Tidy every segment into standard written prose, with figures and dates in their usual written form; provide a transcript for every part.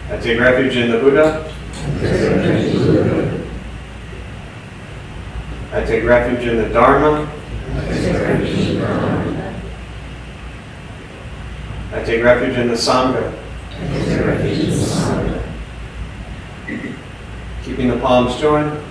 I take refuge in the Buddha. I take refuge in the Dharma. I take refuge in the Sangha. Keeping the palms joined.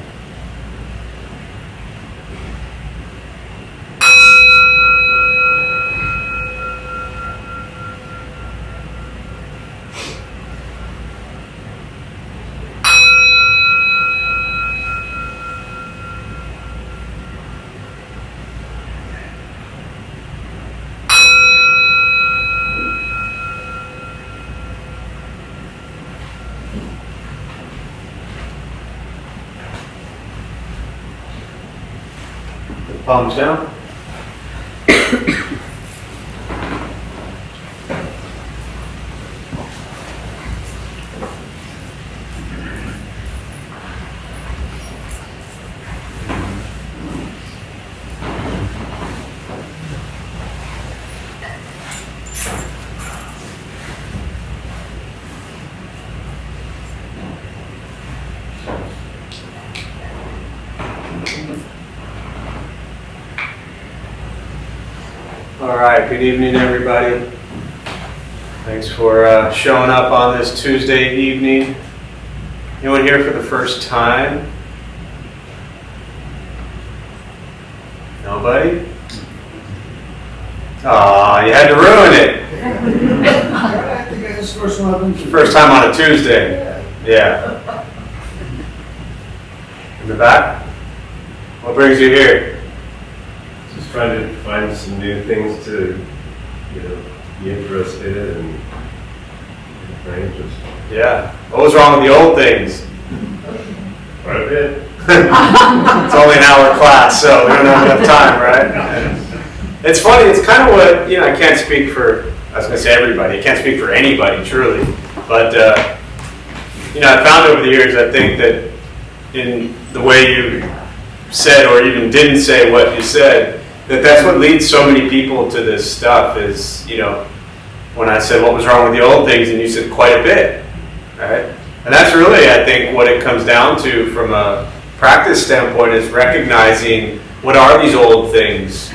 Palms down. All right, good evening, everybody. Thanks for showing up on this Tuesday evening. Anyone here for the first time? Nobody? Aw, you had to ruin it. I think it's the first one I've been to. First time on a Tuesday. Yeah. In the back? What brings you here? Just trying to find some new things to, be interested in and just Yeah. What was wrong with the old things? quite a bit. It's only an hour class, so we don't have enough time, right? It's funny, it's kind of what, I can't speak for, I was going to say everybody, I can't speak for anybody, truly. But, I found over the years, I think that in the way you said or even didn't say what you said, that's what leads so many people to this stuff is, when I said what was wrong with the old things, and you said quite a bit, right? And that's really, I think, what it comes down to from a practice standpoint is recognizing what are these old things,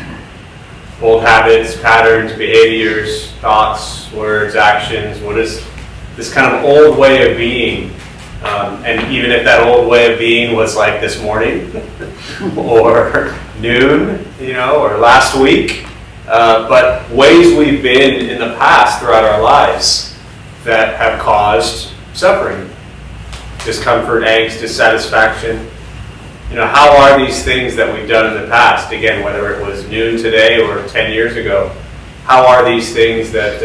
old habits, patterns, behaviors, thoughts, words, actions, what is this kind of old way of being? And even if that old way of being was like this morning or noon, or last week, but ways we've been in the past throughout our lives that have caused suffering, discomfort, angst, dissatisfaction. How are these things that we've done in the past, again, whether it was noon today or 10 years ago, how are these things that,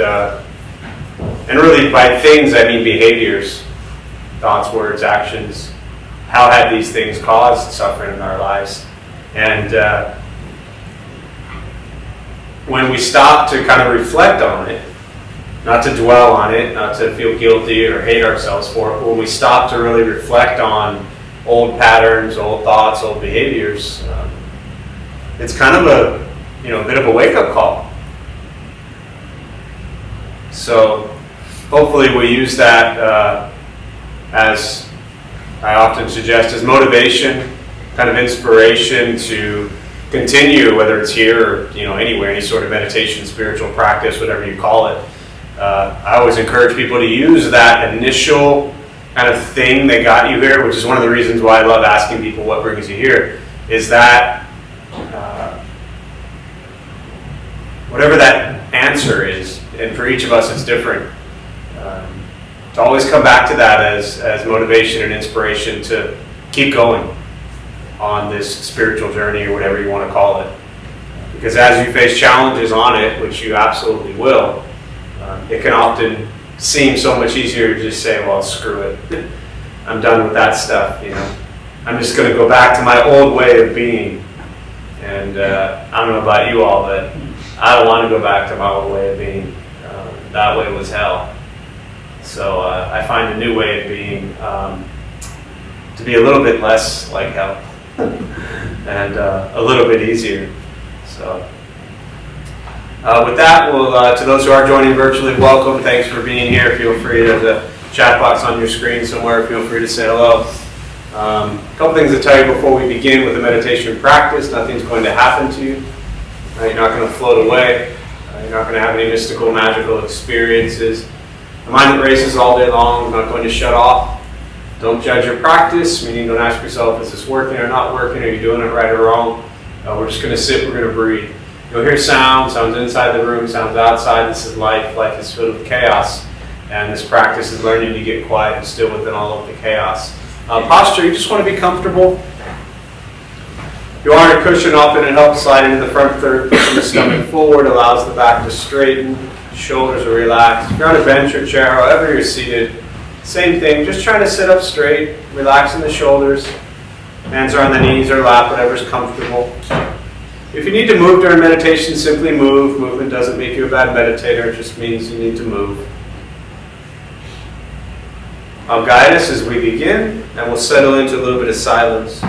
and really by things I mean behaviors, thoughts, words, actions, how had these things caused suffering in our lives? And when we stop to kind of reflect on it, not to dwell on it, not to feel guilty or hate ourselves for it, but when we stop to really reflect on old patterns, old thoughts, old behaviors, it's kind of a bit of a wake-up call. So hopefully we use that as I often suggest as motivation, kind of inspiration to continue, whether it's here or anywhere, any sort of meditation, spiritual practice, whatever you call it. I always encourage people to use that initial kind of thing that got you here, which is one of the reasons why I love asking people what brings you here, is that whatever that answer is, and for each of us it's different, to always come back to that as motivation and inspiration to keep going on this spiritual journey or whatever you want to call it. Because as you face challenges on it, which you absolutely will, it can often seem so much easier to just say, well, screw it. I'm done with that stuff, I'm just going to go back to my old way of being. And I don't know about you all, but I don't want to go back to my old way of being. That way was hell. So I find a new way of being to be a little bit less like hell and a little bit easier. So with that, we'll to those who are joining virtually, welcome. Thanks for being here. Feel free to chat box on your screen somewhere. Feel free to say hello. A couple things to tell you before we begin with the meditation practice. Nothing's going to happen to you. You're not going to float away. You're not going to have any mystical, magical experiences. The mind that races all day long is not going to shut off. Don't judge your practice, meaning don't ask yourself, is this working or not working? Are you doing it right or wrong? We're just going to sit, we're going to breathe. You'll hear sounds inside the room, sounds outside. This is life. Life is filled with chaos. And this practice is learning to get quiet and still within all of the chaos. Posture, you just want to be comfortable. You are on a cushion, often it helps slide into the front third, pushing the stomach forward, allows the back to straighten, shoulders are relaxed. If you're on a bench or chair, however you're seated, same thing, just trying to sit up straight, relaxing the shoulders. Hands are on the knees or lap, whatever's comfortable. If you need to move during meditation, simply move. Movement doesn't make you a bad meditator, it just means you need to move. I'll guide us as we begin, and we'll settle into a little bit of silence.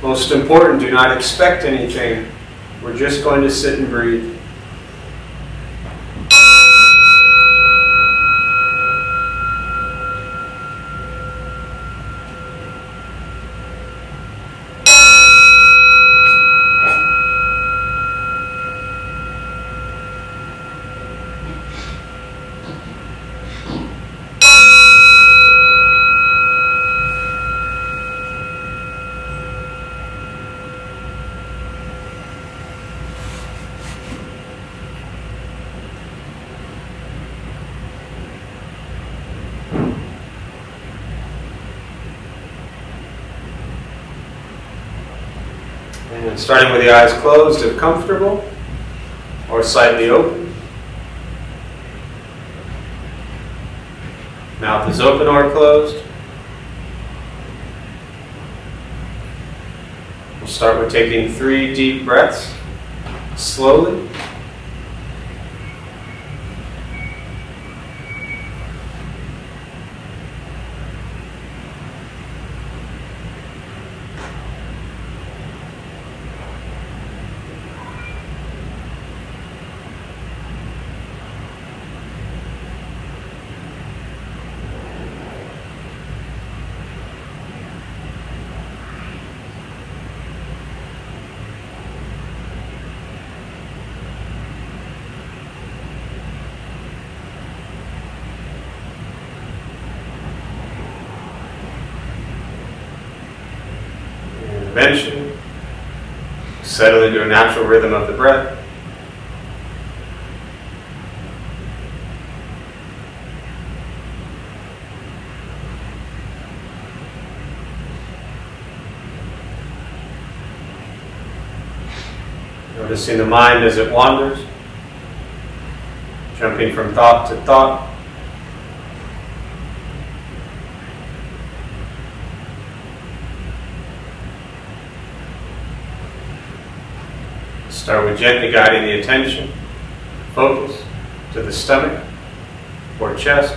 Most important, do not expect anything. We're just going to sit and breathe. And starting with the eyes closed if comfortable, or slightly open. Mouth is open or closed. We'll start with taking 3 deep breaths, slowly. Intervention. Settle into a natural rhythm of the breath. Noticing the mind as it wanders, jumping from thought to thought. Start with gently guiding the attention, focus to the stomach or chest.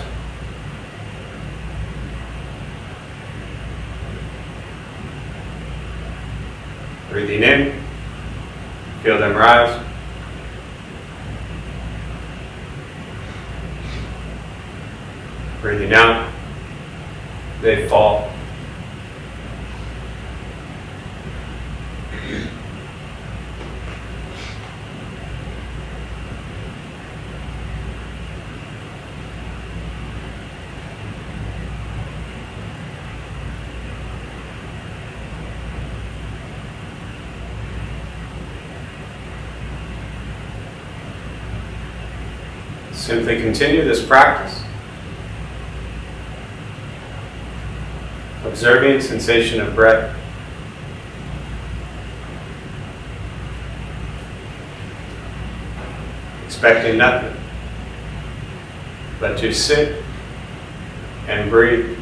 Breathing in, feel them rise. Breathing out, they fall. Simply continue this practice, observing sensation of breath, expecting nothing but to sit and breathe.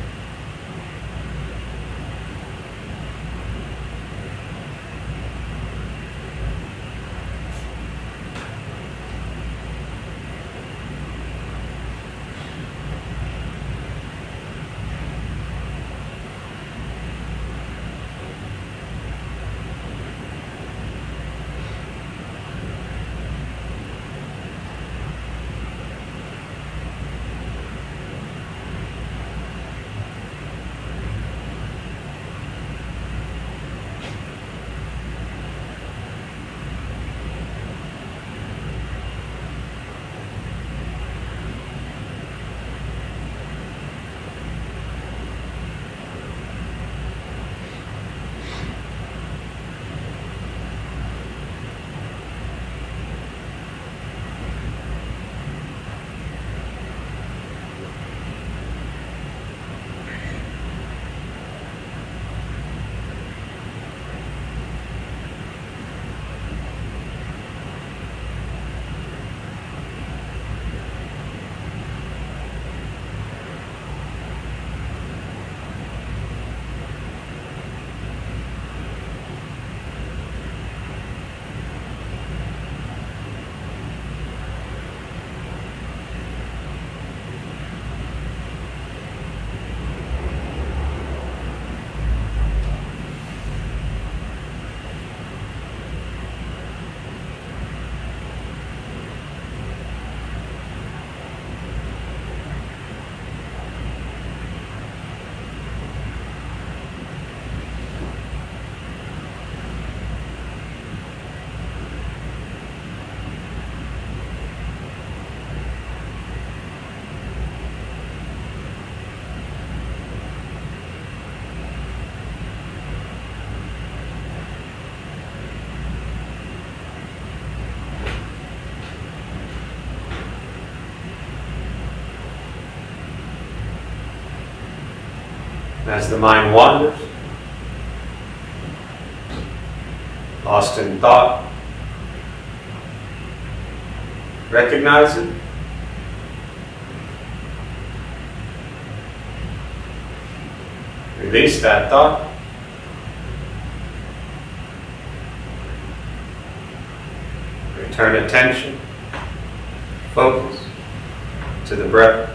As the mind wanders, lost in thought, recognize it. Release that thought. Return attention, focus to the breath.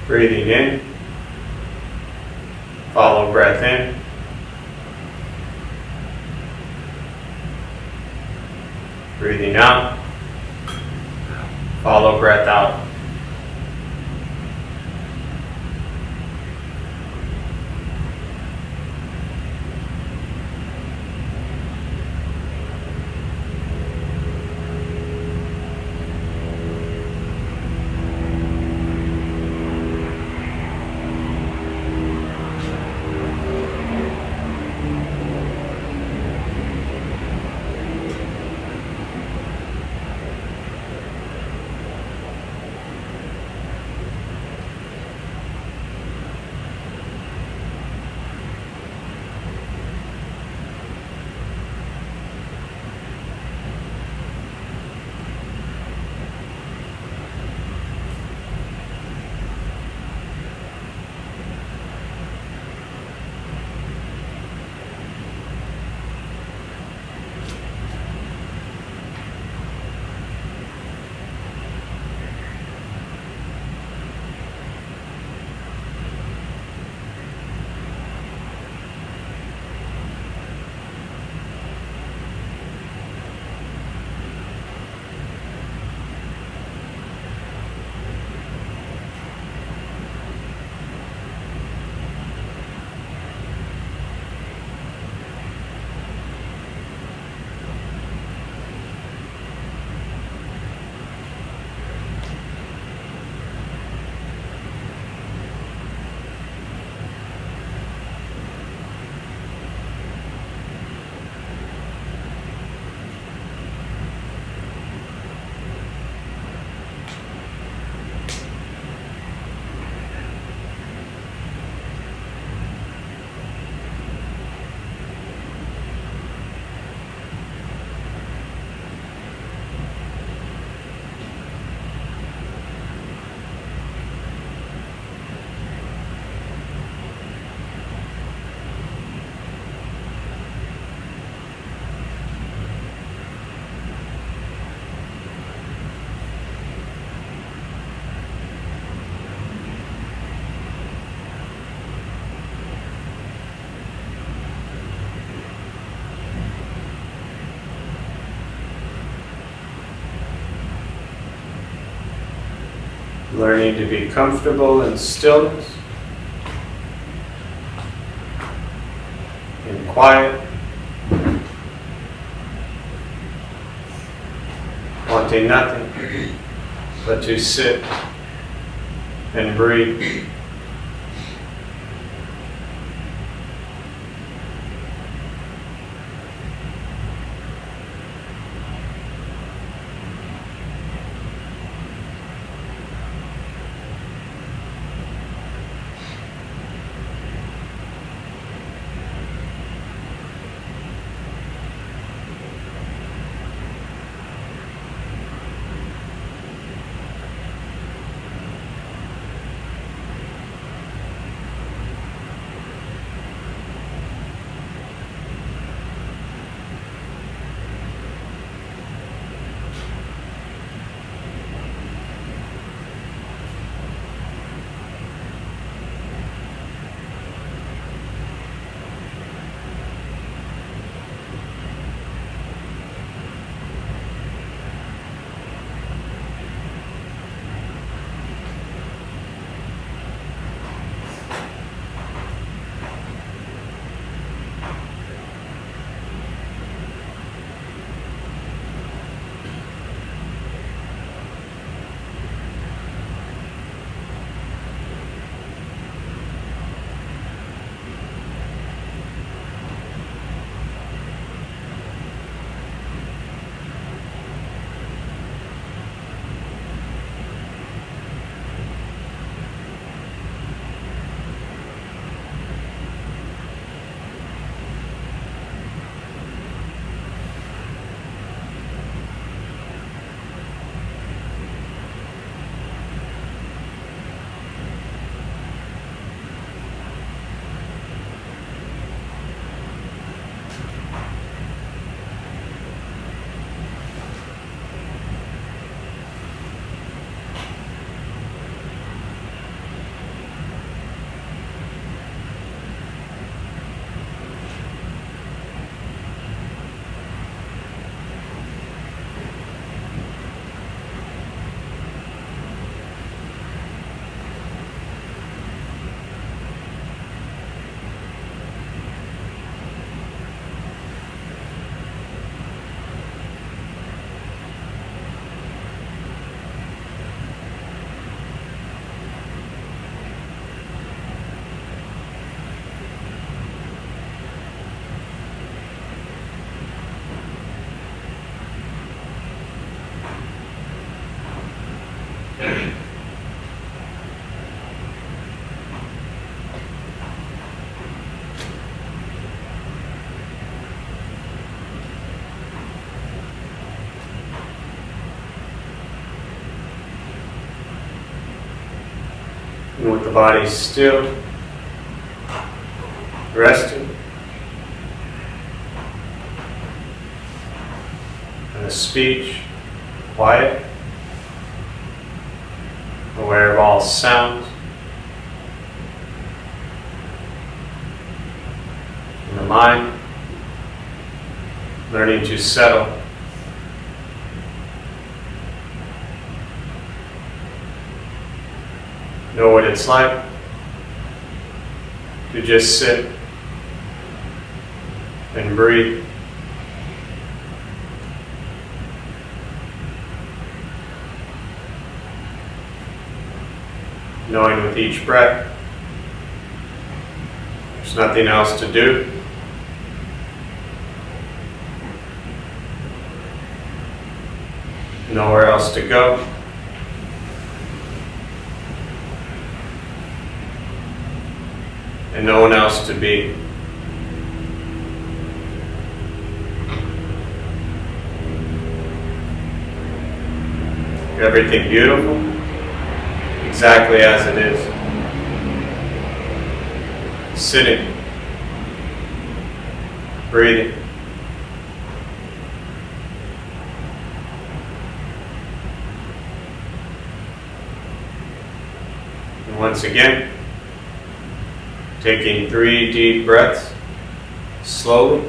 Breathing in, follow breath in. Breathing out, follow breath out. Learning to be comfortable in stillness, in quiet, wanting nothing but to sit and breathe. And with the body still, resting, and the speech quiet, aware of all sounds, and the mind learning to settle. Know what it's like to just sit and breathe. Knowing with each breath, there's nothing else to do. Nowhere else to go. And no one else to be. Everything beautiful, exactly as it is. Sitting, breathing. And once again, taking 3 deep breaths, slowly.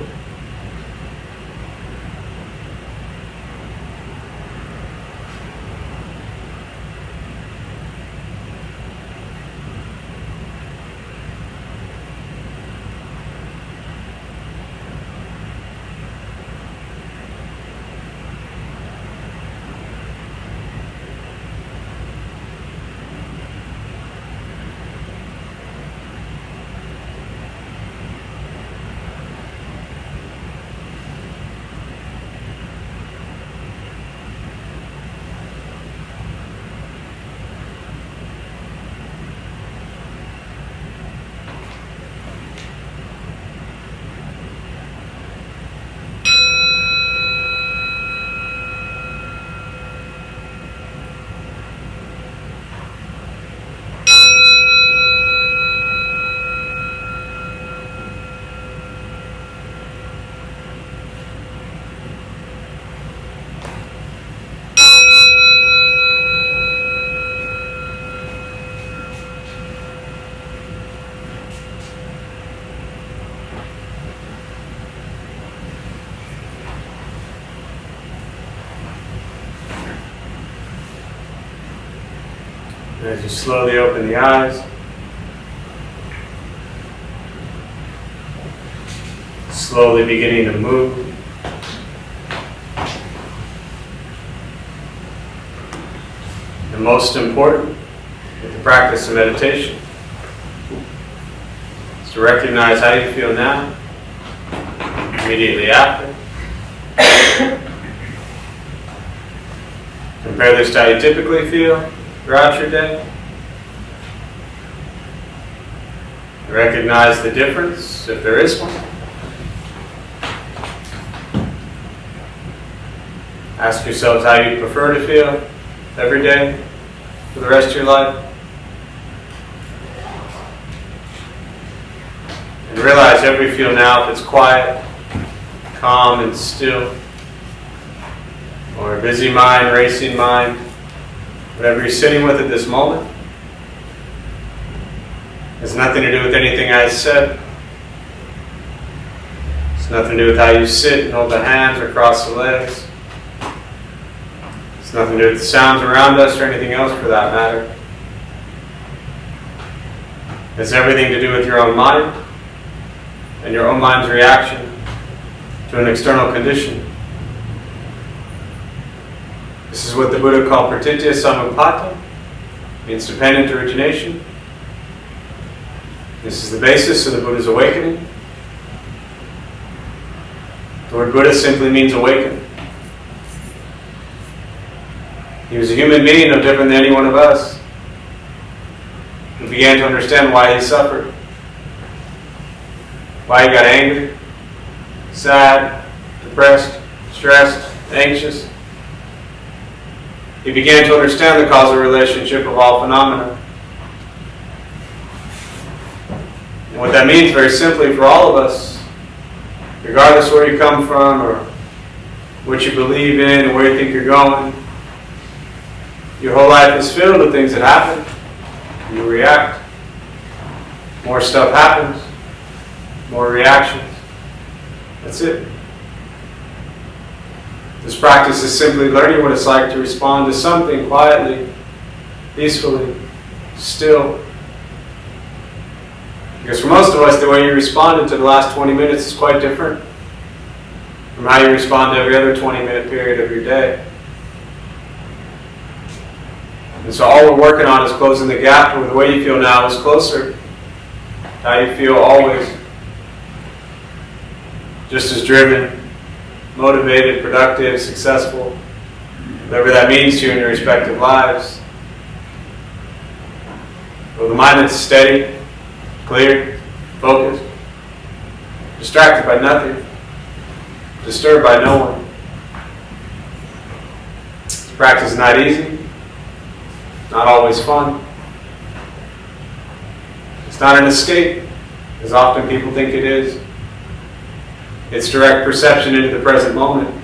And as you slowly open the eyes, slowly beginning to move. And most important, with the practice of meditation, is to recognize how you feel now, immediately after. Compare this to how you typically feel throughout your day. Recognize the difference, if there is one. Ask yourselves how you prefer to feel every day for the rest of your life. And realize however you feel now, if it's quiet, calm and still, or a busy mind, racing mind, whatever you're sitting with at this moment, has nothing to do with anything I said. It's nothing to do with how you sit and hold the hands or cross the legs. It's nothing to do with the sounds around us or anything else for that matter. It's everything to do with your own mind and your own mind's reaction to an external condition. This is what the Buddha called pratitya samutpatti, means dependent origination. This is the basis of the Buddha's awakening. The word Buddha simply means awaken. He was a human being, no different than any one of us, who began to understand why he suffered, why he got angry, sad, depressed, stressed, anxious. He began to understand the causal relationship of all phenomena. And what that means, very simply, for all of us, regardless where you come from or what you believe in or where you think you're going, your whole life is filled with things that happen. You react. More stuff happens. More reactions. That's it. This practice is simply learning what it's like to respond to something quietly, peacefully, still. Because for most of us, the way you responded to the last 20 minutes is quite different from how you respond to every other 20-minute period of your day. And so all we're working on is closing the gap where the way you feel now is closer to how you feel always. Just as driven, motivated, productive, successful, whatever that means to you in your respective lives. With a mind that's steady, clear, focused, distracted by nothing, disturbed by no one. This practice is not easy, not always fun. It's not an escape, as often people think it is. It's direct perception into the present moment.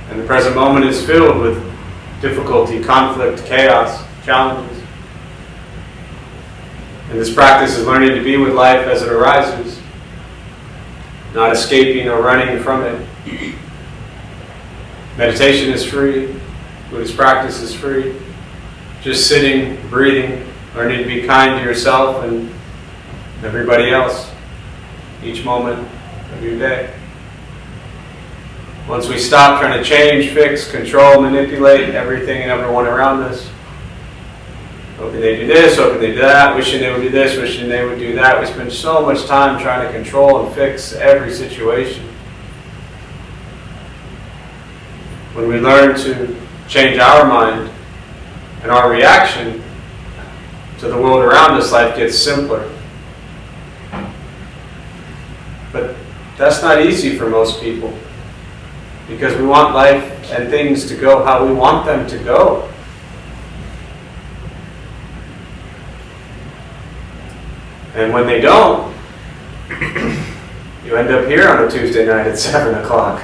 And the present moment is filled with difficulty, conflict, chaos, challenges. And this practice is learning to be with life as it arises, not escaping or running from it. Meditation is free. Buddhist practice is free. Just sitting, breathing, learning to be kind to yourself and everybody else each moment of your day. Once we stop trying to change, fix, control, manipulate everything and everyone around us, hoping they do this, hoping they do that, wishing they would do this, wishing they would do that. We spend so much time trying to control and fix every situation. When we learn to change our mind and our reaction to the world around us, life gets simpler. But that's not easy for most people, because we want life and things to go how we want them to go. And when they don't, you end up here on a Tuesday night at 7 o'clock.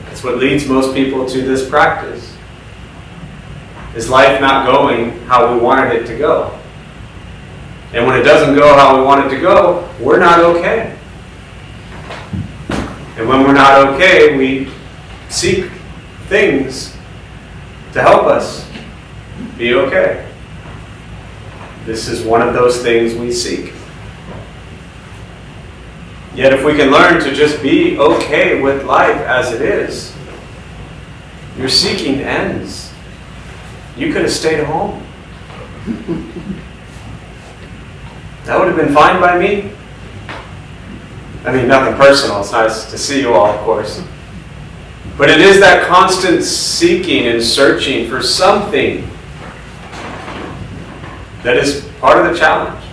That's what leads most people to this practice. Is life not going how we wanted it to go? And when it doesn't go how we want it to go, we're not okay. And when we're not okay, we seek things to to help us be okay. This is one of those things we seek. Yet if we can learn to just be okay with life as it is, your seeking ends. You could have stayed home. That would have been fine by me. I mean, nothing personal. It's nice to see you all, of course. But it is that constant seeking and searching for something that is part of the challenge.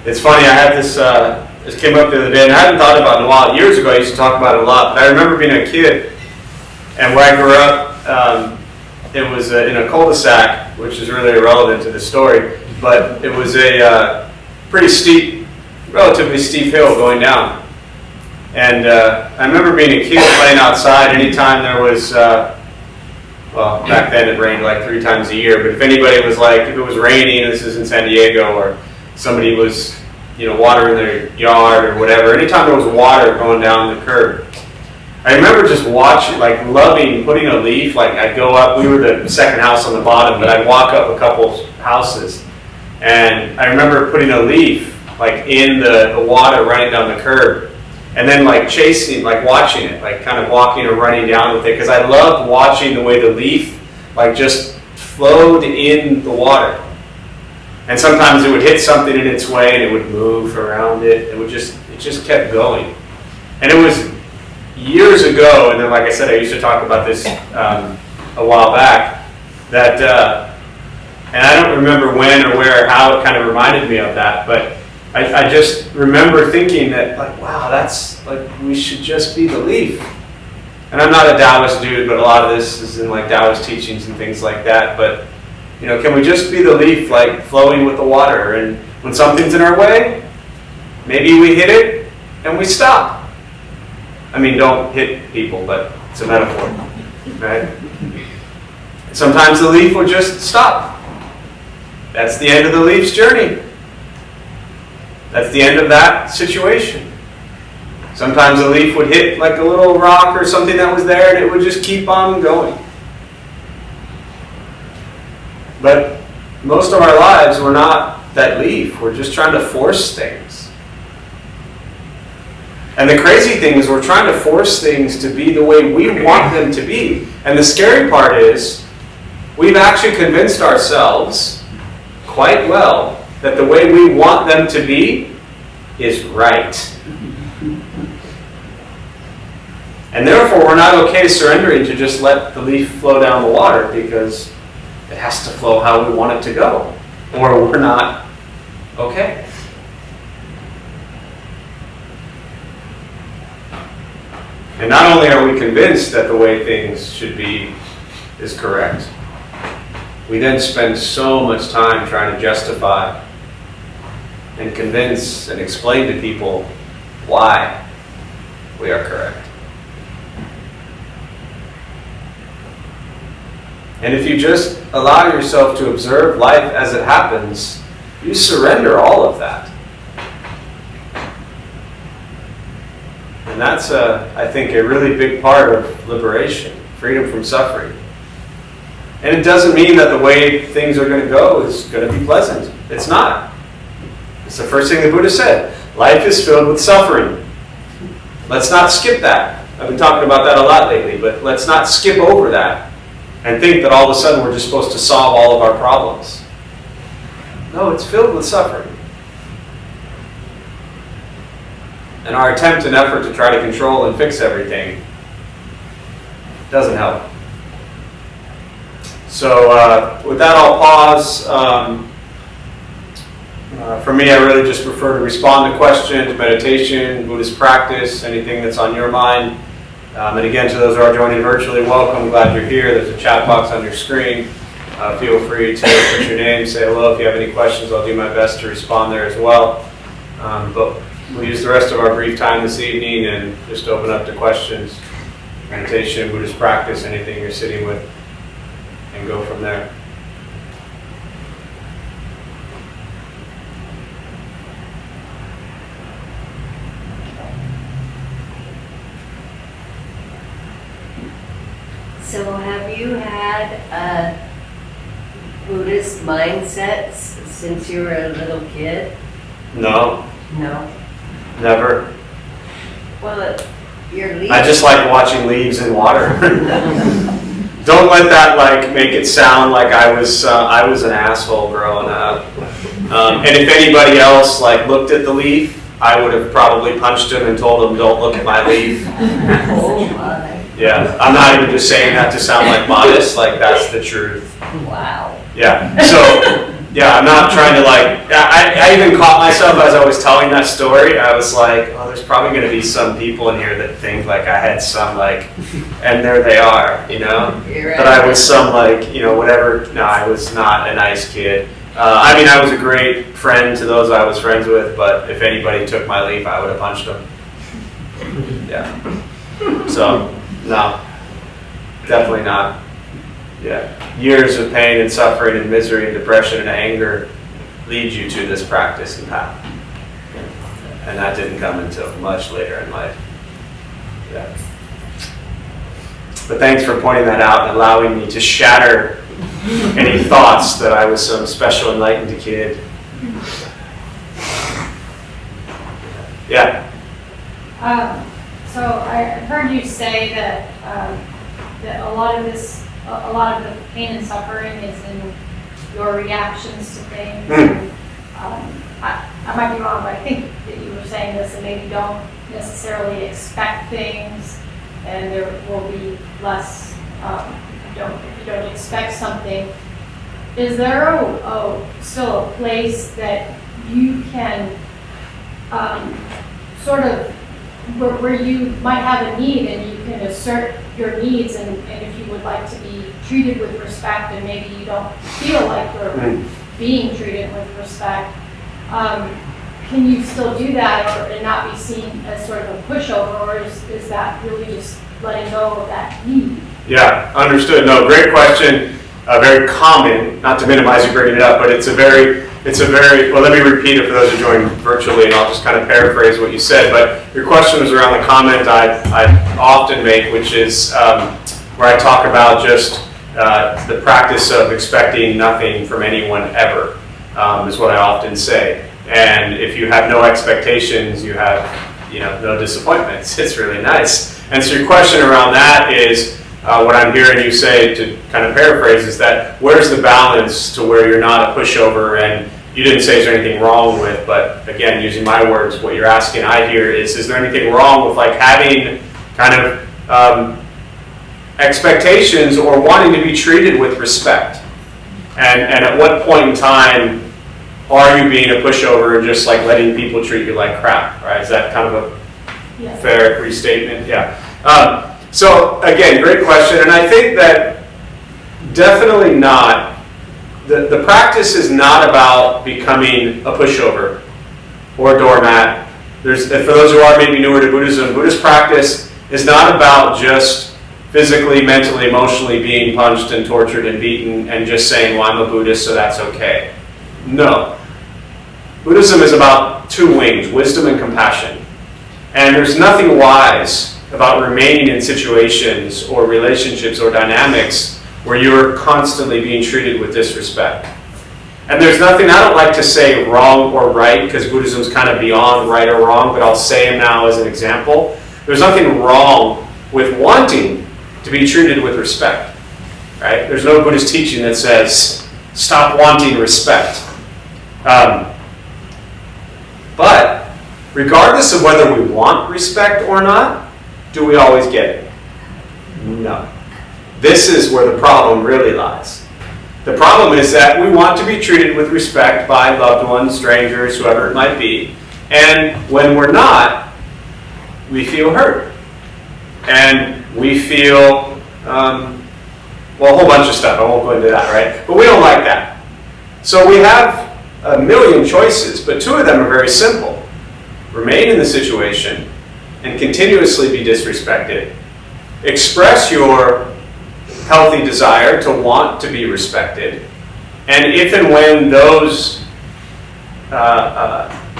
It's funny, I had this came up the other day, and I hadn't thought about it in a while. Years ago, I used to talk about it a lot, but I remember being a kid, and where I grew up, it was in a cul-de-sac, which is really irrelevant to the story, but it was a pretty steep, relatively steep hill going down. And I remember being a kid playing outside anytime there was, well, back then it rained like 3 times a year, but if anybody was like, if it was raining, this is in San Diego, or somebody was, watering their yard or whatever, anytime there was water going down the curb, I remember just watching, like loving putting a leaf, like I'd go up, we were the second house on the bottom, but I'd walk up a couple houses, and I remember putting a leaf, like in the water running down the curb, and then like chasing, like watching it, like kind of walking or running down with it, because I loved watching the way the leaf, like just flowed in the water. And sometimes it would hit something in its way and it would move around it. It just kept going. And it was years ago, and then like I said, I used to talk about this a while back, that, and I don't remember when or where or how it kind of reminded me of that, but I just remember thinking that, like, wow, that's, like, we should just be the leaf. And I'm not a Taoist dude, but a lot of this is in like Taoist teachings and things like that, but can we just be the leaf, like flowing with the water? And when something's in our way, maybe we hit it and we stop. I mean, don't hit people, but it's a metaphor, right? Sometimes the leaf will just stop. That's the end of the leaf's journey. That's the end of that situation. Sometimes the leaf would hit like a little rock or something that was there, and it would just keep on going. But most of our lives, we're not that leaf. We're just trying to force things. And the crazy thing is we're trying to force things to be the way we want them to be. And the scary part is we've actually convinced ourselves quite well that the way we want them to be is right. And therefore we're not okay surrendering to just let the leaf flow down the water, because it has to flow how we want it to go, or we're not okay. And not only are we convinced that the way things should be is correct, we then spend so much time trying to justify and convince and explain to people why we are correct. And if you just allow yourself to observe life as it happens, you surrender all of that. And that's, I think, a really big part of liberation, freedom from suffering. And it doesn't mean that the way things are going to go is going to be pleasant. It's not. It's the first thing the Buddha said. Life is filled with suffering. Let's not skip that. I've been talking about that a lot lately, but let's not skip over that and think that all of a sudden we're just supposed to solve all of our problems. No, it's filled with suffering. And our attempt and effort to try to control and fix everything doesn't help. So with that, I'll pause. For me, I really just prefer to respond to questions, meditation, Buddhist practice, anything that's on your mind. And again, to those who are joining virtually, welcome. Glad you're here. There's a chat box on your screen. Feel free to put your name, say hello. If you have any questions, I'll do my best to respond there as well. But we'll use the rest of our brief time this evening and just open up to questions, meditation, Buddhist practice, anything you're sitting with, and go from there. So have you had a Buddhist mindset since you were a little kid? No, No. never. Well, your leaf. I just like watching leaves in water. Don't let that like make it sound like I was an asshole growing up. And if anybody else like looked at the leaf, I would have probably punched him and told him, "Don't look at my leaf." Oh my. Yeah, I'm not even just saying that to sound like modest. Like that's the truth. Wow. Yeah. So yeah, I'm not trying to like. I even caught myself as I was telling that story. I was like, "Oh, there's probably going to be some people in here that think like I had some like," and there they are, you know. You're right. That I was some like, you know, whatever. No, I was not a nice kid. I mean, I was a great friend to those I was friends with, but if anybody took my leaf, I would have punched them. Yeah. So, no, definitely not. Yeah. Years of pain and suffering and misery and depression and anger lead you to this practice and path. And that didn't come until much later in life. Yeah. But thanks for pointing that out and allowing me to shatter any thoughts that I was some special enlightened kid. Yeah. So I heard you say that that a lot of the pain and suffering is in your reactions to things. I might be wrong, but I think that you were saying this, and maybe don't necessarily expect things, and there will be less. If you don't expect something, is there still a place that you can sort of where you might have a need and you can assert your needs, and if you would like to be treated with respect and maybe you don't feel like you're being treated with respect, can you still do that and not be seen as sort of a pushover, or is that really just letting go of that need? Yeah, understood. No, great question. Very common, not to minimize you bringing it up, but it's a very, well, let me repeat it for those who join virtually, and I'll just kind of paraphrase what you said. But your question was around the comment I often make, which is where I talk about just the practice of expecting nothing from anyone ever, is what I often say. And if you have no expectations, you have, no disappointments. It's really nice. And so your question around that is, what I'm hearing you say, to kind of paraphrase, is that where's the balance to where you're not a pushover, and you didn't say is there anything wrong with, but again, using my words, what you're asking I hear is there anything wrong with like having kind of expectations or wanting to be treated with respect? And at what point in time are you being a pushover and just like letting people treat you like crap, right? Is that kind of a fair restatement? Yeah. So again, great question, and I think that definitely not. The practice is not about becoming a pushover or a doormat. For those who are maybe newer to Buddhism, Buddhist practice is not about just physically, mentally, emotionally being punched and tortured and beaten and just saying, well, I'm a Buddhist, so that's okay. No. Buddhism is about two wings, wisdom and compassion. And there's nothing wise about remaining in situations or relationships or dynamics where you're constantly being treated with disrespect. And there's nothing, I don't like to say wrong or right, because Buddhism's kind of beyond right or wrong, but I'll say them now as an example. There's nothing wrong with wanting to be treated with respect, right? There's no Buddhist teaching that says, stop wanting respect. But regardless of whether we want respect or not, do we always get it? No. This is where the problem really lies. The problem is that we want to be treated with respect by loved ones, strangers, whoever it might be. And when we're not, we feel hurt. And we feel, well, a whole bunch of stuff. I won't go into that, right? But we don't like that. So we have a million choices, but two of them are very simple. Remain in the situation and continuously be disrespected. Express your healthy desire to want to be respected. And if and when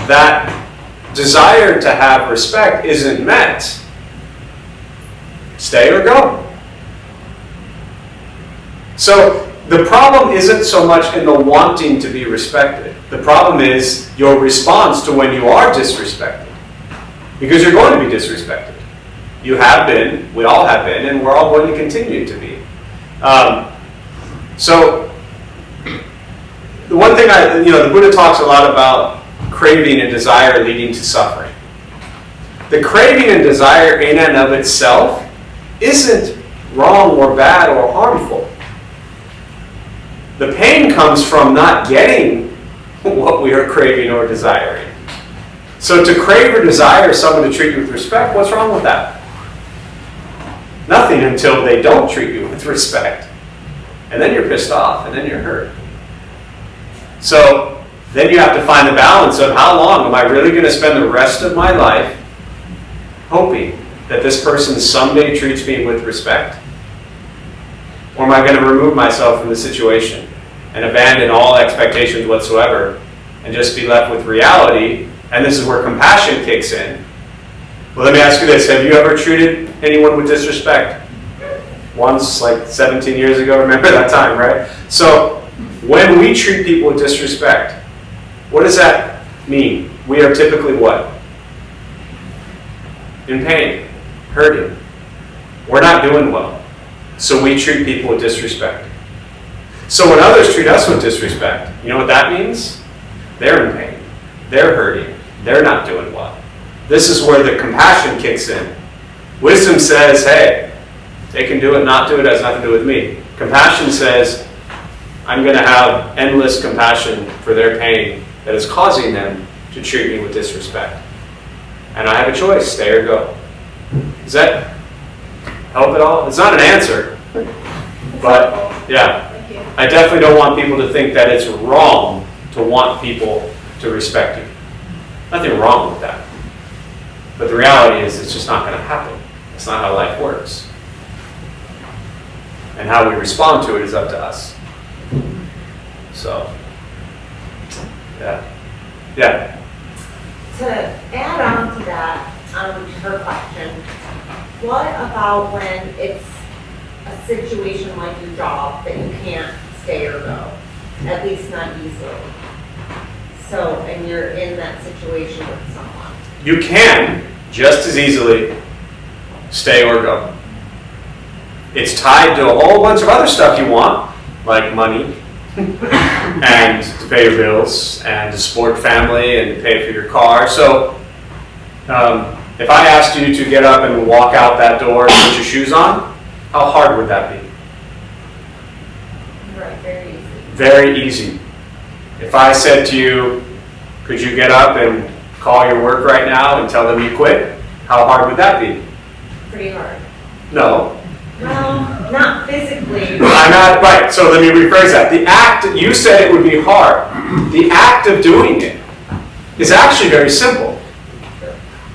that desire to have respect isn't met, stay or go. So the problem isn't so much in the wanting to be respected. The problem is your response to when you are disrespected. Because you're going to be disrespected. You have been, we all have been, and we're all going to continue to be. So the one thing the Buddha talks a lot about craving and desire leading to suffering. The craving and desire in and of itself isn't wrong or bad or harmful. The pain comes from not getting what we are craving or desiring. So to crave or desire someone to treat you with respect, what's wrong with that? Nothing until they don't treat you with respect. And then you're pissed off, and then you're hurt. So then you have to find the balance of how long am I really going to spend the rest of my life hoping that this person someday treats me with respect? Or am I going to remove myself from the situation and abandon all expectations whatsoever and just be left with reality? And this is where compassion kicks in. Well, let me ask you this. Have you ever treated anyone with disrespect? Once, like 17 years ago, remember that time, right? So when we treat people with disrespect, what does that mean? We are typically what? In pain, hurting. We're not doing well. So we treat people with disrespect. So when others treat us with disrespect, you know what that means? They're in pain. They're hurting. They're not doing well. This is where the compassion kicks in. Wisdom says, hey, they can do it, not do it, has nothing to do with me. Compassion says, I'm going to have endless compassion for their pain that is causing them to treat me with disrespect. And I have a choice, stay or go. Does that help at all? It's not an answer, but yeah. Thank you. I definitely don't want people to think that it's wrong to want people to respect you. Nothing wrong with that. But the reality is it's just not going to happen. It's not how life works. And how we respond to it is up to us. So, yeah. Yeah. To add on to that, her question, what about when it's a situation like your job that you can't stay or go? At least not easily. So, and you're in that situation with someone. You can just as easily stay or go. It's tied to a whole bunch of other stuff you want, like money, and to pay your bills, and to support family, and to pay for your car. So, if I asked you to get up and walk out that door and put your shoes on, how hard would that be? Right, very easy. Very easy. If I said to you, could you get up and call your work right now and tell them you quit, how hard would that be? Pretty hard. No. Well, not physically. I'm not, right, so let me rephrase that. The act, you said it would be hard. The act of doing it is actually very simple.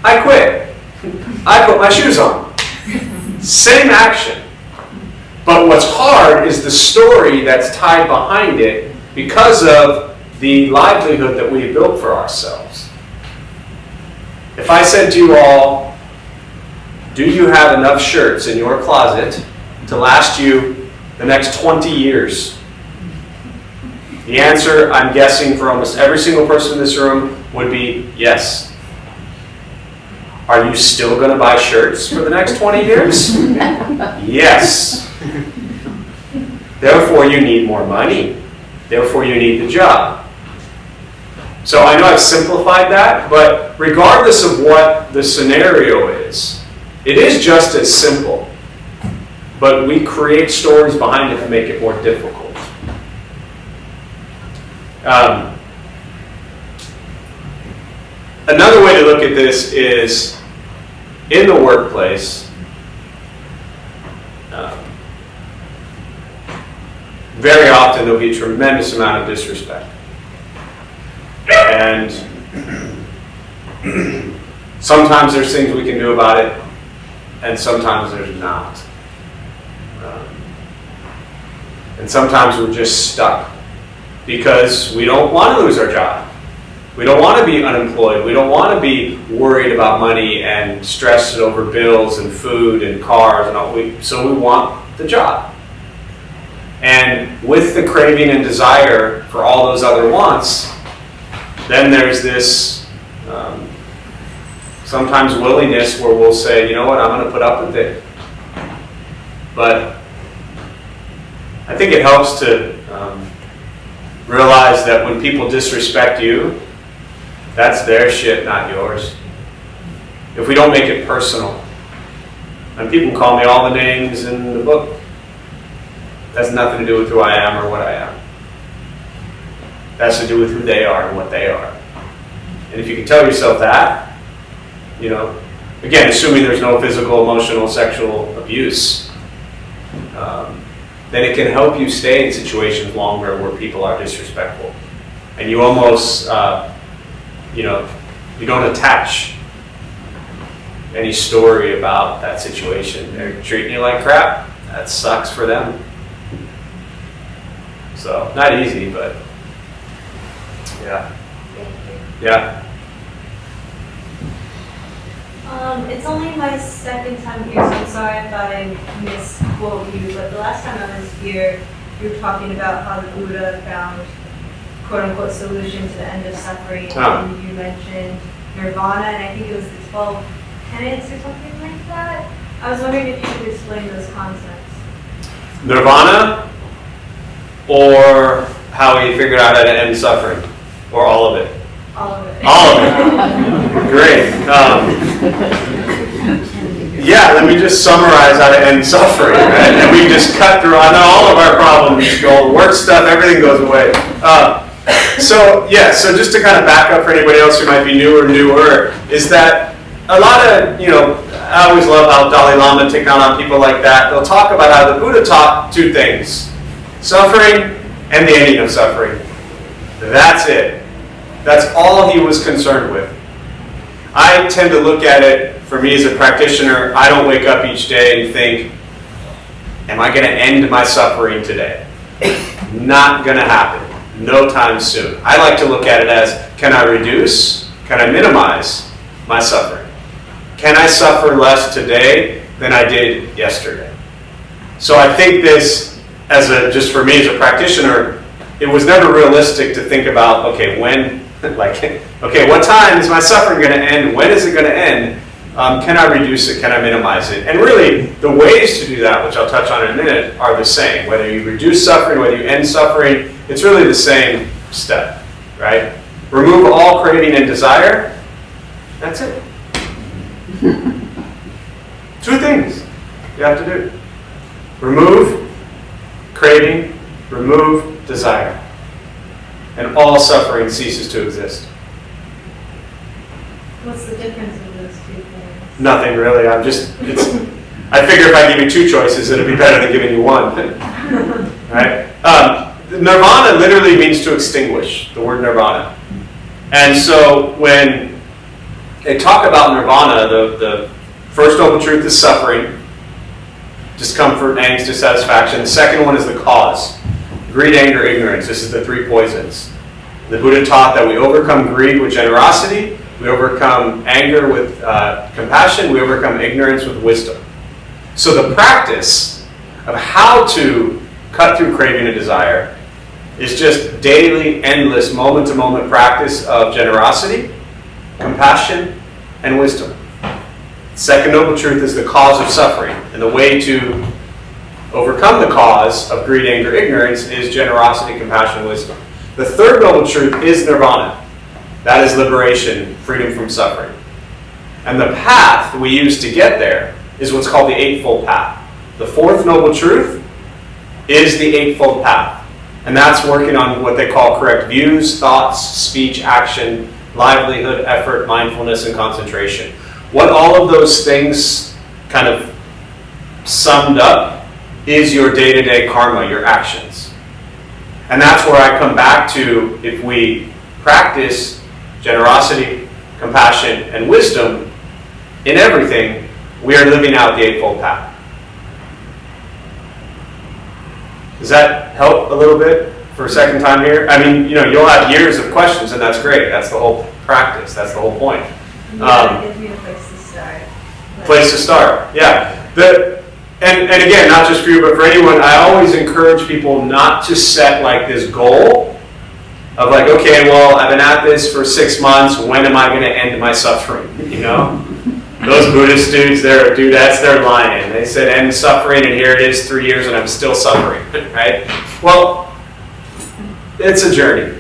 I quit. I put my shoes on. Same action. But what's hard is the story that's tied behind it because of the livelihood that we've built for ourselves. If I said to you all, do you have enough shirts in your closet to last you the next 20 years? The answer, I'm guessing, for almost every single person in this room would be yes. Are you still going to buy shirts for the next 20 years? Yes. Therefore, you need more money. Therefore, you need the job. So I know I've simplified that, but regardless of what the scenario is, it is just as simple. But we create stories behind it to make it more difficult. Another way to look at this is in the workplace. Very often there'll be a tremendous amount of disrespect. And sometimes there's things we can do about it, and sometimes there's not. And sometimes we're just stuck because we don't want to lose our job. We don't want to be unemployed. We don't want to be worried about money and stressed over bills and food and cars and all. So we want the job. And with the craving and desire for all those other wants, then there's this sometimes willingness where we'll say, you know what, I'm going to put up with it. But I think it helps to realize that when people disrespect you, that's their shit, not yours. If we don't make it personal, and people call me all the names in the book, that's nothing to do with who I am or what I am. That's to do with who they are and what they are. And if you can tell yourself that, you know, again, assuming there's no physical, emotional, sexual abuse, then it can help you stay in situations longer where people are disrespectful. And you almost, you know, you don't attach any story about that situation. They're treating you like crap. That sucks for them. So, not easy, but yeah. Yeah. It's only my second time here, so I'm sorry if I misquote you, but the last time I was here, you were talking about how the Buddha found quote-unquote solution to the end of suffering, and you mentioned nirvana, and I think it was the 12 tenets or something like that. I was wondering if you could explain those concepts. Nirvana, or how he figured out how to end suffering, or all of it? All of it. All of it. Great. Yeah, let me just summarize how to end suffering, right? And we just cut through on all of our problems, all the work stuff, everything goes away. So just to kind of back up for anybody else who might be newer, is that a lot of, you know, I always love how Dalai Lama take on people like that. They'll talk about how the Buddha taught two things: suffering and the ending of suffering. That's it. That's all he was concerned with. I tend to look at it, for me as a practitioner, I don't wake up each day and think, am I going to end my suffering today? Not going to happen. No time soon. I like to look at it as, can I reduce? Can I minimize my suffering? Can I suffer less today than I did yesterday? So I think this, just for me as a practitioner, it was never realistic to think about, okay, what time is my suffering going to end? When is it going to end? Can I reduce it? Can I minimize it? And really, the ways to do that, which I'll touch on in a minute, are the same. Whether you reduce suffering, whether you end suffering, it's really the same step, right? Remove all craving and desire. That's it. Two things you have to do. Remove craving, remove desire. And all suffering ceases to exist. What's the difference in those two things? Nothing really. I figure if I give you two choices, it'll be better than giving you one. Right? Nirvana literally means to extinguish, the word nirvana. And so when they talk about nirvana, the first noble truth is suffering, discomfort, angst, dissatisfaction. The second one is the cause. Greed, anger, ignorance. This is the three poisons. The Buddha taught that we overcome greed with generosity, we overcome anger with compassion, we overcome ignorance with wisdom. So the practice of how to cut through craving and desire is just daily, endless, moment-to-moment practice of generosity, compassion, and wisdom. Second noble truth is the cause of suffering, and the way to overcome the cause of greed, anger, ignorance is generosity, compassion, wisdom. The third noble truth is nirvana. That is liberation, freedom from suffering. And the path we use to get there is what's called the Eightfold Path. The fourth noble truth is the Eightfold Path. And that's working on what they call correct views, thoughts, speech, action, livelihood, effort, mindfulness, and concentration. What all of those things kind of summed up is your day-to-day karma, your actions. And that's where I come back to, if we practice generosity, compassion, and wisdom in everything, we are living out the Eightfold Path. Does that help a little bit for a second time here? I mean, you'll have years of questions, and that's great. That's the whole practice. That's the whole point. Yeah, it gives me a place to start. Place to start, yeah. and again, not just for you, but for anyone, I always encourage people not to set like this goal of like, okay, well, I've been at this for 6 months. When am I going to end my suffering? You know, those Buddhist dudes, that's their line. They said end suffering, and here it is, 3 years, and I'm still suffering. Right? Well, it's a journey.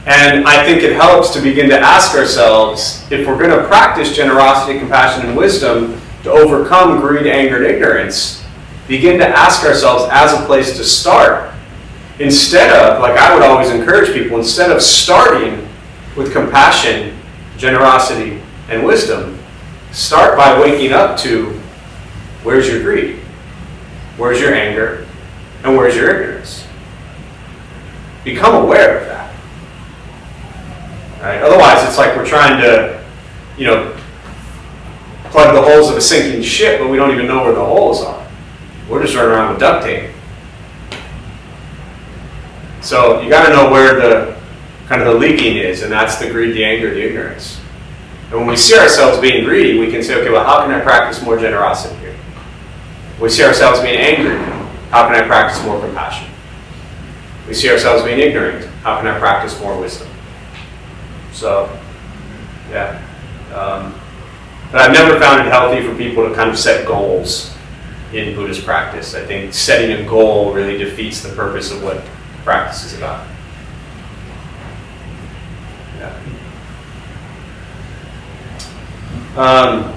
And I think it helps to begin to ask ourselves, if we're going to practice generosity, compassion, and wisdom to overcome greed, anger, and ignorance, begin to ask ourselves as a place to start. Instead of, like I would always encourage people, instead of starting with compassion, generosity, and wisdom, start by waking up to, where's your greed? Where's your anger? And where's your ignorance? Become aware of that. Right? Otherwise, it's like we're trying to, plug the holes of a sinking ship, but we don't even know where the holes are. We're just running around with duct tape. So you got to know where the kind of the leaking is, and that's the greed, the anger, the ignorance. And when we see ourselves being greedy, we can say, okay, well, how can I practice more generosity here? We see ourselves being angry. How can I practice more compassion? We see ourselves being ignorant. How can I practice more wisdom? So, yeah. But I've never found it healthy for people to kind of set goals in Buddhist practice. I think setting a goal really defeats the purpose of what practice is about. Yeah. All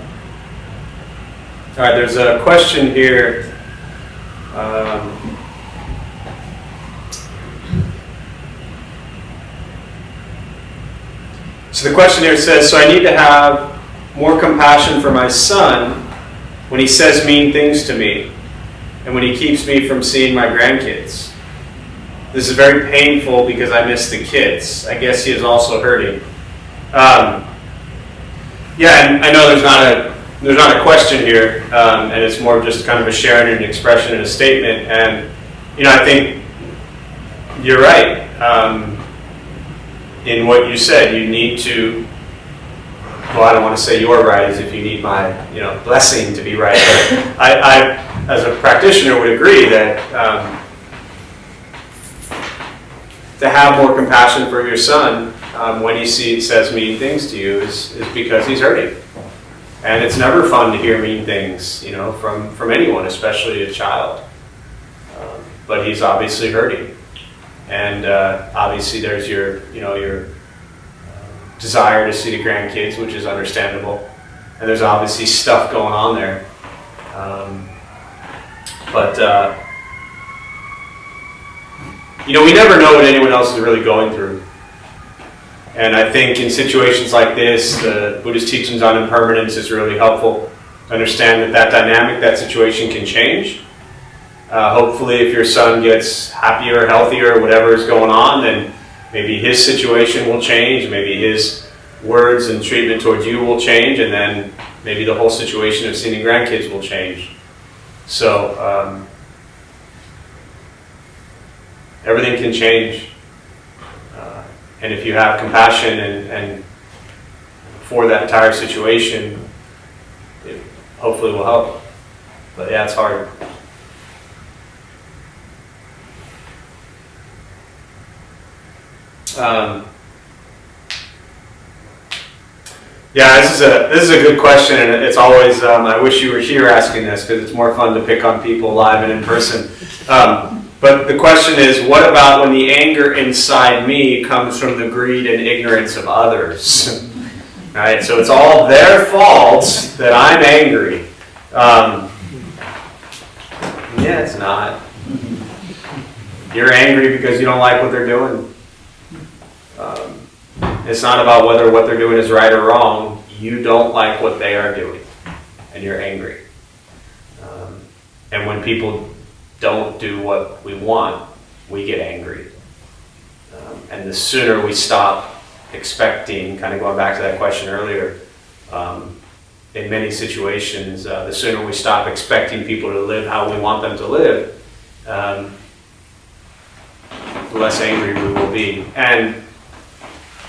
right, there's a question here. So the question here says, so I need to have more compassion for my son when he says mean things to me and when he keeps me from seeing my grandkids. This is very painful because I miss the kids. I guess he is also hurting. Yeah, and I know there's not a question here, and it's more just kind of a sharing and an expression and a statement. And I think you're right in what you said. You need to. Well, I don't want to say you're right, as if you need my blessing to be right. But I as a practitioner, would agree that to have more compassion for your son when he says mean things to you is because he's hurting. And it's never fun to hear mean things, from anyone, especially a child. But he's obviously hurting. And obviously there's your desire to see the grandkids, which is understandable. And there's obviously stuff going on there. We never know what anyone else is really going through. And I think in situations like this, the Buddhist teachings on impermanence is really helpful to understand that dynamic, that situation can change. Hopefully if your son gets happier, healthier, whatever is going on, then maybe his situation will change, maybe his words and treatment towards you will change, and then maybe the whole situation of seeing grandkids will change. So everything can change. And if you have compassion and for that entire situation, it hopefully will help. But yeah, it's hard. Yeah, this is a good question, and it's always I wish you were here asking this because it's more fun to pick on people live and in person. But the question is, what about when the anger inside me comes from the greed and ignorance of others? Right, so it's all their fault that I'm angry. Yeah, it's not. You're angry because you don't like what they're doing. It's not about whether what they're doing is right or wrong. You don't like what they are doing, and you're angry. And when people don't do what we want, we get angry. And the sooner we stop expecting, kind of going back to that question earlier, in many situations, the sooner we stop expecting people to live how we want them to live, the less angry we will be. And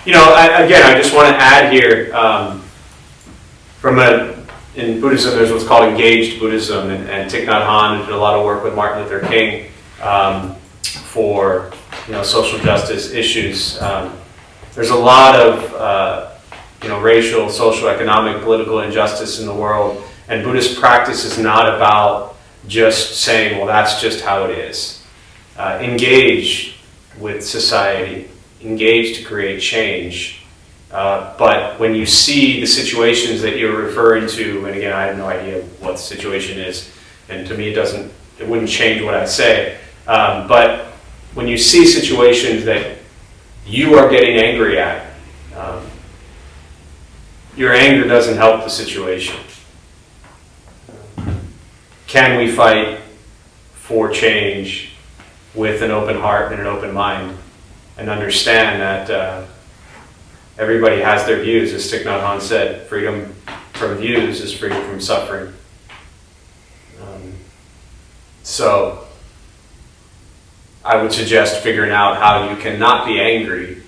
I just want to add here, from an in Buddhism, there's what's called engaged Buddhism, and Thich Nhat Hanh did a lot of work with Martin Luther King for social justice issues. There's a lot of racial, social, economic, political injustice in the world, and Buddhist practice is not about just saying, well, that's just how it is. Engage with society, engage to create change. But when you see the situations that you're referring to, and again, I have no idea what the situation is, and to me it wouldn't change what I say, but when you see situations that you are getting angry at, your anger doesn't help the situation. Can we fight for change with an open heart and an open mind, and understand that everybody has their views? As Thich Nhat Hanh said, freedom from views is freedom from suffering. So I would suggest figuring out how you can not be angry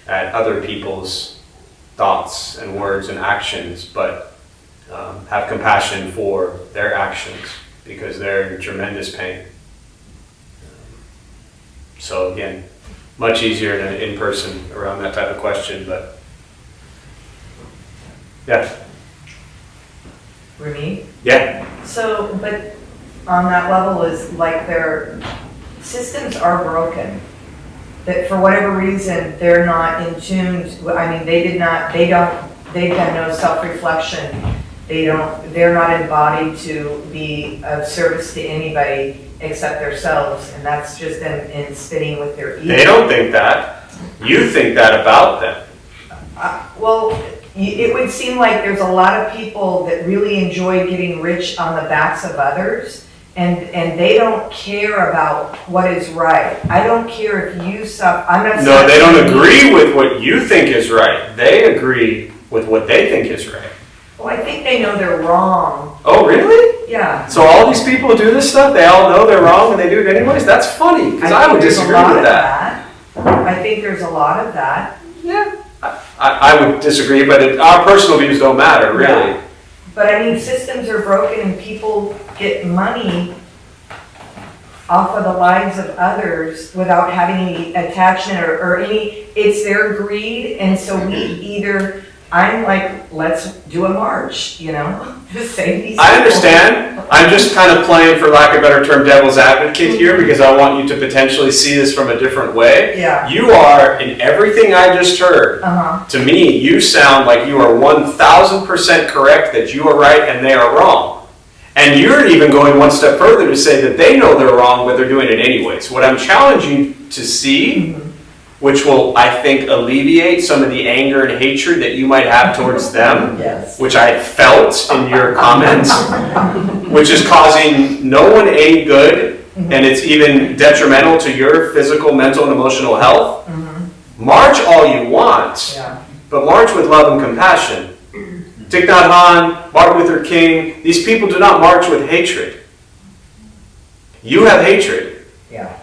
at other people's thoughts and words and actions, but have compassion for their actions, because they're in tremendous pain. So again, much easier in person around that type of question, but yeah. Remy? Yeah. So, but on that level is like their systems are broken. That for whatever reason, they're not in tune. I mean, they've done no self-reflection. They're not embodied to be of service to anybody except themselves, and that's just them in spinning with their ego. They don't think that. You think that about them. It would seem like there's a lot of people that really enjoy getting rich on the backs of others, and they don't care about what is right. I don't care if you suffer. I'm not. No, they don't agree with what you think is right. They agree with what they think is right. Well, I think they know they're wrong. Oh, really? Yeah. So all these people who do this stuff, they all know they're wrong and they do it anyways? That's funny, because I would disagree with that. I think there's a lot of that. Yeah. I would disagree, but our personal views don't matter, really. Yeah. But I mean, systems are broken and people get money off of the lives of others without having any attachment or any, it's their greed. And so I'm like, let's do a march, to save these people. I understand. I'm just kind of playing, for lack of a better term, devil's advocate here, because I want you to potentially see this from a different way. Yeah. You are, in everything I just heard, to me, you sound like you are 1,000% correct that you are right and they are wrong. And you're even going one step further to say that they know they're wrong, but they're doing it anyways. What I'm challenging you to see, which will, I think, alleviate some of the anger and hatred that you might have towards them, Yes. which I felt in your comments, which is causing no one any good, and it's even detrimental to your physical, mental, and emotional health. March all you want, but march with love and compassion. Thich Nhat Hanh, Martin Luther King, these people do not march with hatred. You have hatred. Yeah.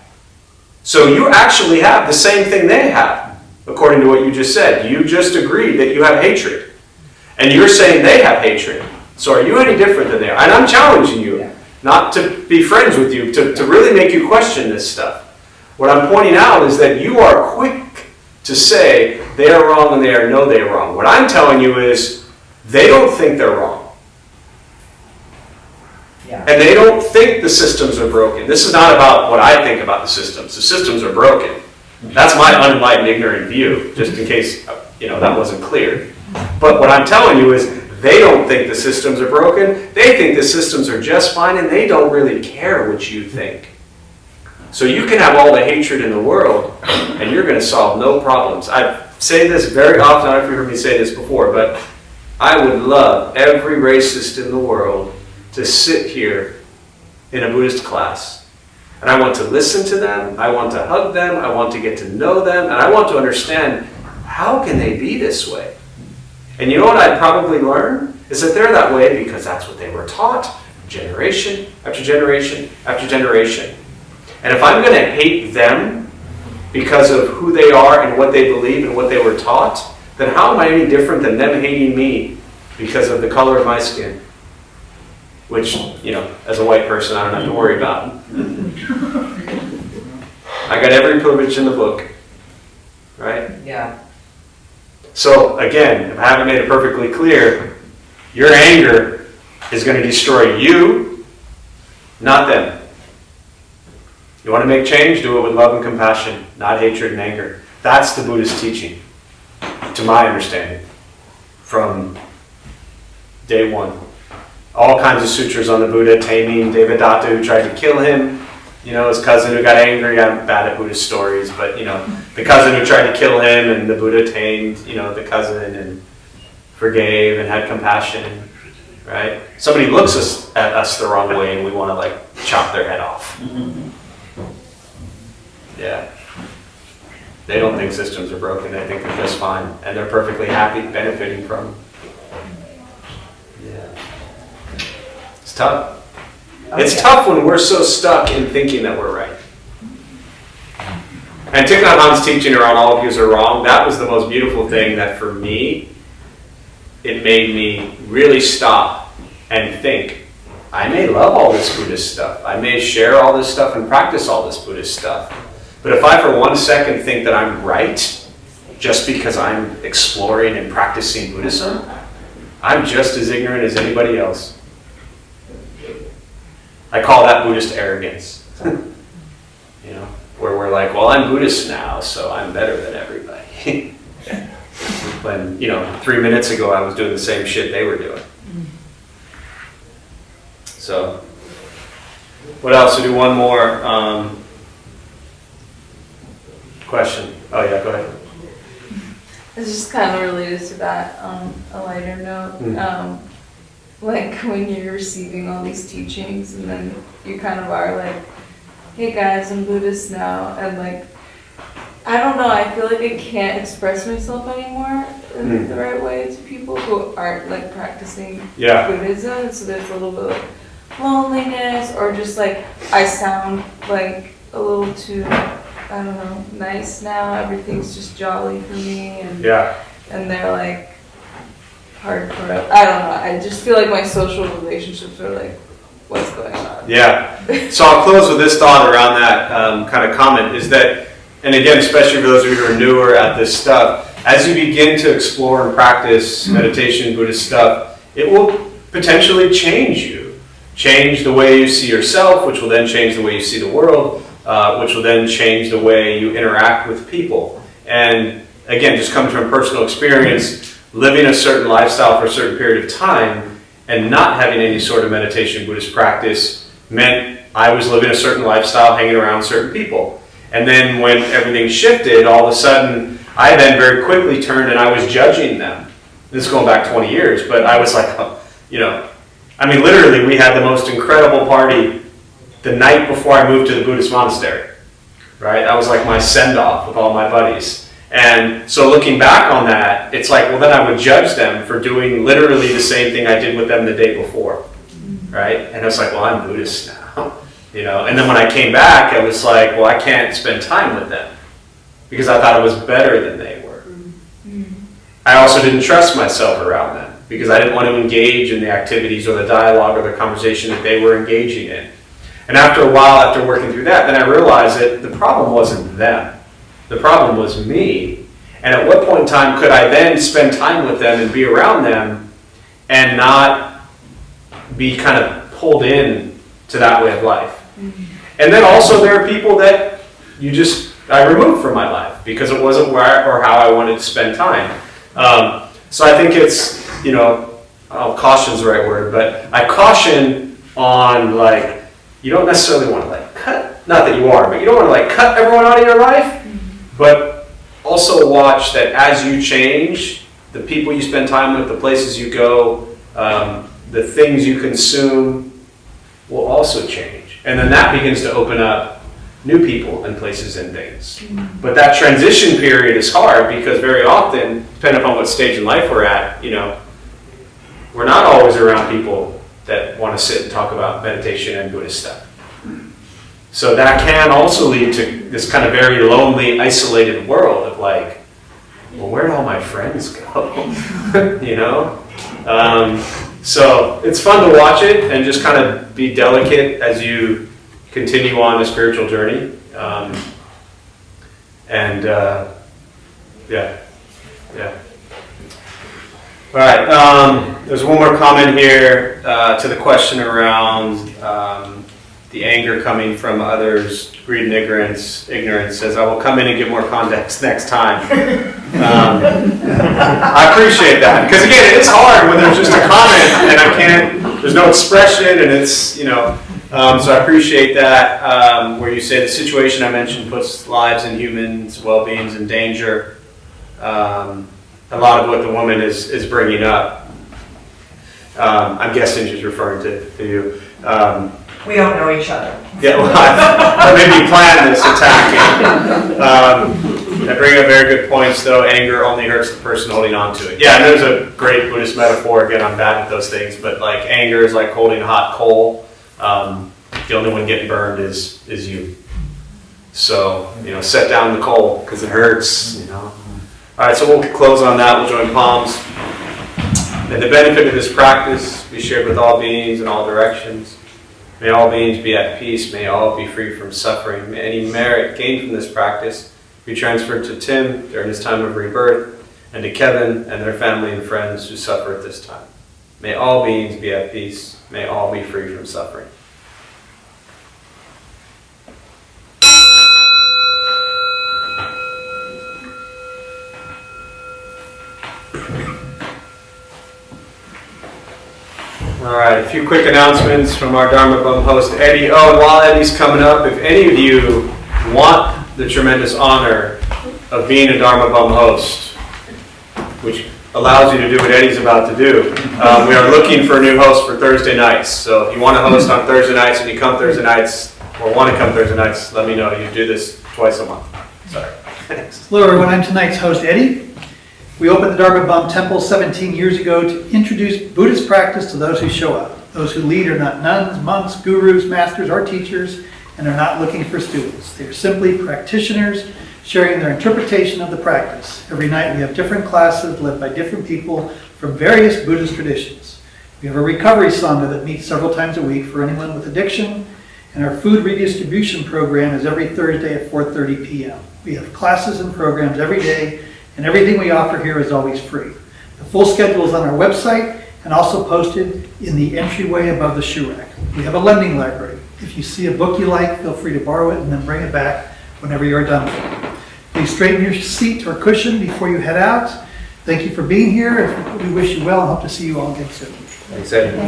So you actually have the same thing they have, according to what you just said. You just agreed that you have hatred. And you're saying they have hatred. So are you any different than they are? And I'm challenging you not to be friends with you, to really make you question this stuff. What I'm pointing out is that you are quick to say they are wrong and they know they are wrong. What I'm telling you is they don't think they're wrong. Yeah. And they don't think the systems are broken. This is not about what I think about the systems. The systems are broken. That's my unenlightened, ignorant view, just in case that wasn't clear. But what I'm telling you is they don't think the systems are broken. They think the systems are just fine, and they don't really care what you think. So you can have all the hatred in the world, and you're going to solve no problems. I say this very often. I don't know if you heard me say this before, but I would love every racist in the world to sit here in a Buddhist class. And I want to listen to them, I want to hug them, I want to get to know them, and I want to understand, how can they be this way? And you know what I'd probably learn? Is that they're that way because that's what they were taught, generation after generation after generation. And if I'm going to hate them because of who they are and what they believe and what they were taught, then how am I any different than them hating me because of the color of my skin, which, you know, as a white person, I don't have to worry about. I got every privilege in the book, right? Yeah. So again, if I haven't made it perfectly clear, your anger is going to destroy you, not them. You want to make change? Do it with love and compassion, not hatred and anger. That's the Buddhist teaching, to my understanding, from day one. All kinds of sutras on the Buddha, taming Devadatta who tried to kill him, you know, his cousin who got angry. I'm bad at Buddhist stories, but, you know, the cousin who tried to kill him, and the Buddha tamed, you know, the cousin and forgave and had compassion, right? Somebody looks at us the wrong way and we want to, like, chop their head off. Yeah. They don't think systems are broken. They think they're just fine. And they're perfectly happy benefiting from them. Yeah. It's tough. It's tough when we're so stuck in thinking that we're right. And Thich Nhat Hanh's teaching around all of yous are wrong, that was the most beautiful thing that for me, it made me really stop and think, I may love all this Buddhist stuff. I may share all this stuff and practice all this Buddhist stuff. But if I for 1 second think that I'm right, just because I'm exploring and practicing Buddhism, I'm just as ignorant as anybody else. I call that Buddhist arrogance. You know, where we're like, well, I'm Buddhist now, so I'm better than everybody. When, you know, 3 minutes ago I was doing the same shit they were doing. So, what else? We'll do one more question. Oh yeah, go ahead. It's just kind of related to that on a lighter note. Like when you're receiving all these teachings and then you kind of are like, hey guys, I'm Buddhist now, and like, I don't know, I feel like I can't express myself anymore in the right way to people who aren't like practicing Buddhism, so there's a little bit of loneliness, or just like I sound like a little too, I don't know, nice now, everything's just jolly for me, and they're like hardcore. I don't know, I just feel like my social relationships are like, what's going on? Yeah. So I'll close with this thought around that kind of comment, is that, and again, especially for those of you who are newer at this stuff, as you begin to explore and practice meditation, Buddhist stuff, it will potentially change you. Change the way you see yourself, which will then change the way you see the world, which will then change the way you interact with people. And again, just coming from personal experience, living a certain lifestyle for a certain period of time and not having any sort of meditation Buddhist practice meant I was living a certain lifestyle, hanging around certain people. And then when everything shifted, all of a sudden, I then very quickly turned and I was judging them. This is going back 20 years, but I was like, you know, I mean, literally, we had the most incredible party the night before I moved to the Buddhist monastery, right? That was like my send-off with all my buddies. And so looking back on that, it's like, well, then I would judge them for doing literally the same thing I did with them the day before, right? And I was like, well, I'm Buddhist now, you know? And then when I came back, I was like, well, I can't spend time with them because I thought I was better than they were. I also didn't trust myself around them because I didn't want to engage in the activities or the dialogue or the conversation that they were engaging in. And after a while, after working through that, then I realized that the problem wasn't them. The problem was me. And at what point in time could I then spend time with them and be around them and not be kind of pulled in to that way of life? And then also there are people that I removed from my life because it wasn't where or how I wanted to spend time. So I think it's, you know, caution's the right word, but I caution on like, you don't necessarily want to like cut, not that you are, but you don't want to like cut everyone out of your life. But also watch that as you change, the people you spend time with, the places you go, the things you consume will also change. And then that begins to open up new people and places and things. But that transition period is hard because very often, depending upon what stage in life we're at, you know, we're not always around people that want to sit and talk about meditation and Buddhist stuff. So that can also lead to this kind of very lonely, isolated world of like, well, where'd all my friends go? You know? So it's fun to watch it and just kind of be delicate as you continue on the spiritual journey. Yeah. All right, there's one more comment here to the question around the anger coming from others, greed and ignorance. Ignorance says, I will come in and give more context next time. I appreciate that, because again, it's hard when there's just a comment and there's no expression, and it's, so I appreciate that, where you say the situation I mentioned puts lives and humans' well-beings in danger. A lot of what the woman is bringing up. I'm guessing she's referring to you. We don't know each other. Yeah, well, I maybe plan this attacking. I bring up very good points, though. Anger only hurts the person holding on to it. Yeah, and there's a great Buddhist metaphor. Again, I'm bad at those things, but like anger is like holding a hot coal. The only one getting burned is you. So, set down the coal because it hurts, All right, so we'll close on that. We'll join palms. May the benefit of this practice be shared with all beings in all directions. May all beings be at peace. May all be free from suffering. May any merit gained from this practice be transferred to Tim during his time of rebirth, and to Kevin and their family and friends who suffer at this time. May all beings be at peace. May all be free from suffering. All right, a few quick announcements from our Dharma Bum host, Eddie. Oh, while Eddie's coming up, if any of you want the tremendous honor of being a Dharma Bum host, which allows you to do what Eddie's about to do, we are looking for a new host for Thursday nights. So if you want to host on Thursday nights and you come Thursday nights, or want to come Thursday nights, let me know. You do this twice a month. Sorry. Thanks. Hello everyone, I'm tonight's host, Eddie. We opened the Dharma Bum Temple 17 years ago to introduce Buddhist practice to those who show up. Those who lead are not nuns, monks, gurus, masters, or teachers, and are not looking for students. They are simply practitioners sharing their interpretation of the practice. Every night we have different classes led by different people from various Buddhist traditions. We have a recovery sangha that meets several times a week for anyone with addiction, and our food redistribution program is every Thursday at 4:30 p.m. We have classes and programs every day, and everything we offer here is always free. The full schedule is on our website and also posted in the entryway above the shoe rack. We have a lending library. If you see a book you like, feel free to borrow it and then bring it back whenever you're done with it. Please straighten your seat or cushion before you head out. Thank you for being here. We wish you well and hope to see you all again soon. Thanks, Eddie.